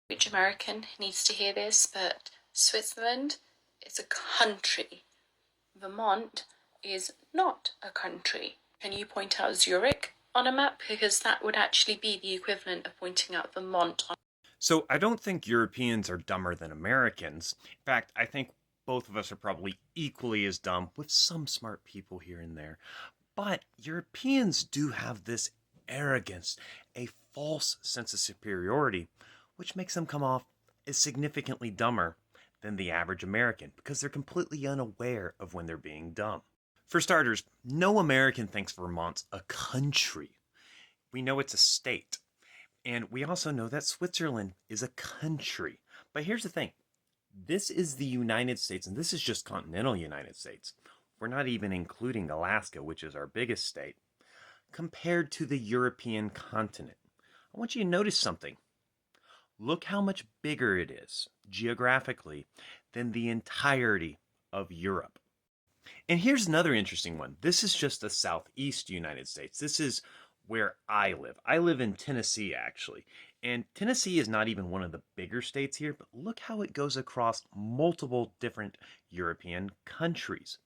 Which American needs to hear this, but Switzerland is a country. Vermont is not a country. Can you point out Zurich on a map? Because that would actually be the equivalent of pointing out Vermont on. So I don't think Europeans are dumber than Americans. In fact, I think both of us are probably equally as dumb, with some smart people here and there. But Europeans do have this arrogance, a false sense of superiority, which makes them come off as significantly dumber than the average American because they're completely unaware of when they're being dumb. For starters, no American thinks Vermont's a country. We know it's a state. And we also know that Switzerland is a country. But here's the thing, this is the United States, and this is just continental United States. We're not even including Alaska, which is our biggest state, compared to the European continent. I want you to notice something. Look how much bigger it is geographically than the entirety of Europe. And here's another interesting one. This is just the southeast United States. This is where I live. I live in Tennessee, actually. And Tennessee is not even one of the bigger states here, but look how it goes across multiple different European countries.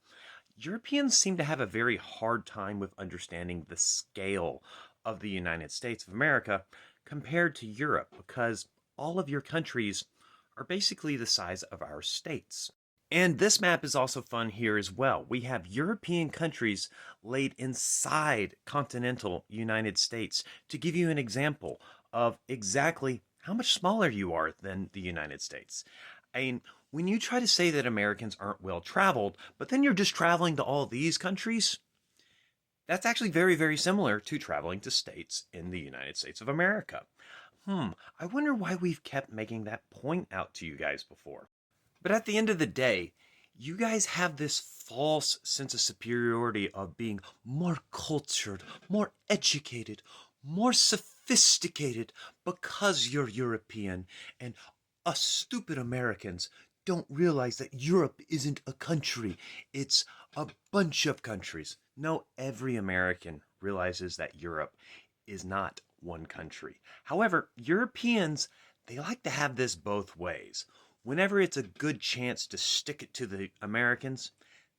Europeans seem to have a very hard time with understanding the scale of the United States of America compared to Europe because all of your countries are basically the size of our states. And this map is also fun here as well. We have European countries laid inside continental United States to give you an example of exactly how much smaller you are than the United States. I mean, when you try to say that Americans aren't well traveled, but then you're just traveling to all these countries, that's actually very, very similar to traveling to states in the United States of America. I wonder why we've kept making that point out to you guys before. But at the end of the day, you guys have this false sense of superiority of being more cultured, more educated, more sophisticated because you're European. And us stupid Americans don't realize that Europe isn't a country, it's a bunch of countries. No, every American realizes that Europe is not one country. However, Europeans, they like to have this both ways. Whenever it's a good chance to stick it to the Americans,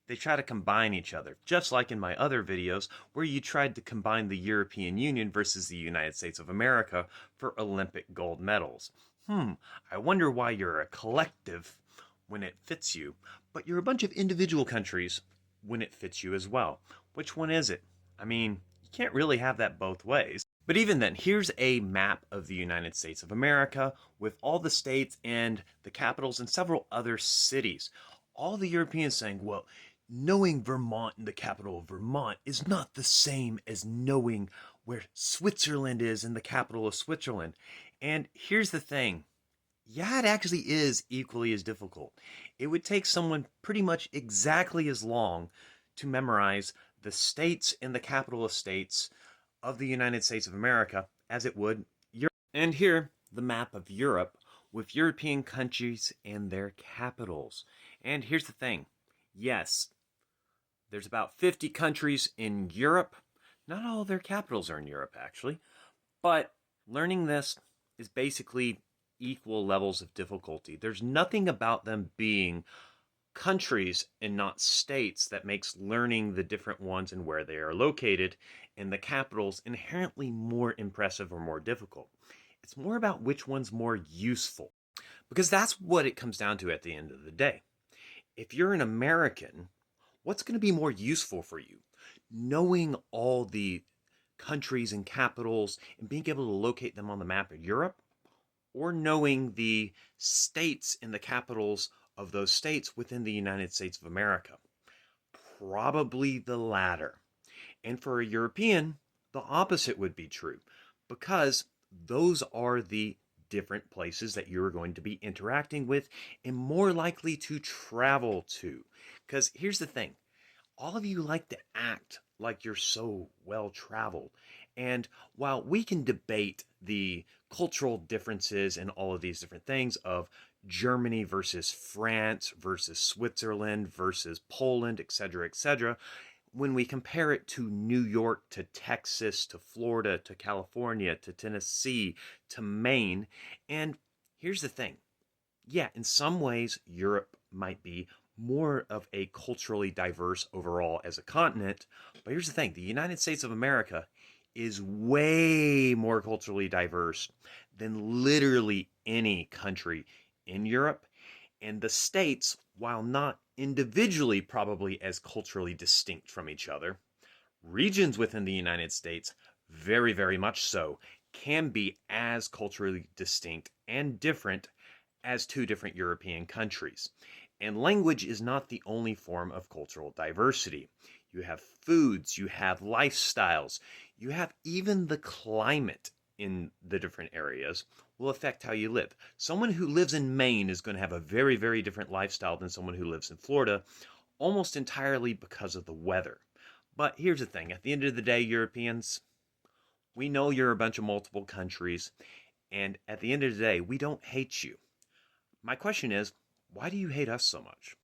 they try to combine each other, just like in my other videos where you tried to combine the European Union versus the United States of America for Olympic gold medals. I wonder why you're a collective when it fits you, but you're a bunch of individual countries when it fits you as well. Which one is it? I mean, you can't really have that both ways. But even then, here's a map of the United States of America with all the states and the capitals and several other cities. All the Europeans saying, well, knowing Vermont and the capital of Vermont is not the same as knowing where Switzerland is and the capital of Switzerland. And here's the thing. Yeah, it actually is equally as difficult. It would take someone pretty much exactly as long to memorize the states and the capital of states of the United States of America as it would Europe. And here, the map of Europe with European countries and their capitals. And here's the thing. Yes, there's about 50 countries in Europe. Not all of their capitals are in Europe, actually. But learning this is basically equal levels of difficulty. There's nothing about them being countries and not states that makes learning the different ones and where they are located and the capitals inherently more impressive or more difficult. It's more about which one's more useful, because that's what it comes down to at the end of the day. If you're an American, what's going to be more useful for you? Knowing all the countries and capitals and being able to locate them on the map of Europe, or knowing the states and the capitals of those states within the United States of America? Probably the latter. And for a European, the opposite would be true, because those are the different places that you're going to be interacting with and more likely to travel to. Because here's the thing, all of you like to act like you're so well traveled. And while we can debate the cultural differences and all of these different things of Germany versus France versus Switzerland versus Poland, etc., when we compare it to New York, to Texas, to Florida, to California, to Tennessee, to Maine, and Here's the thing. Yeah, in some ways, Europe might be more of a culturally diverse overall as a continent. But here's the thing, the United States of America is way more culturally diverse than literally any country in Europe. And the states, while not individually probably as culturally distinct from each other, regions within the United States, very, very much so, can be as culturally distinct and different as two different European countries. And language is not the only form of cultural diversity. You have foods, you have lifestyles, you have even the climate in the different areas will affect how you live. Someone who lives in Maine is going to have a very, very different lifestyle than someone who lives in Florida, almost entirely because of the weather. But here's the thing, at the end of the day, Europeans, we know you're a bunch of multiple countries, and at the end of the day, we don't hate you. My question is, why do you hate us so much?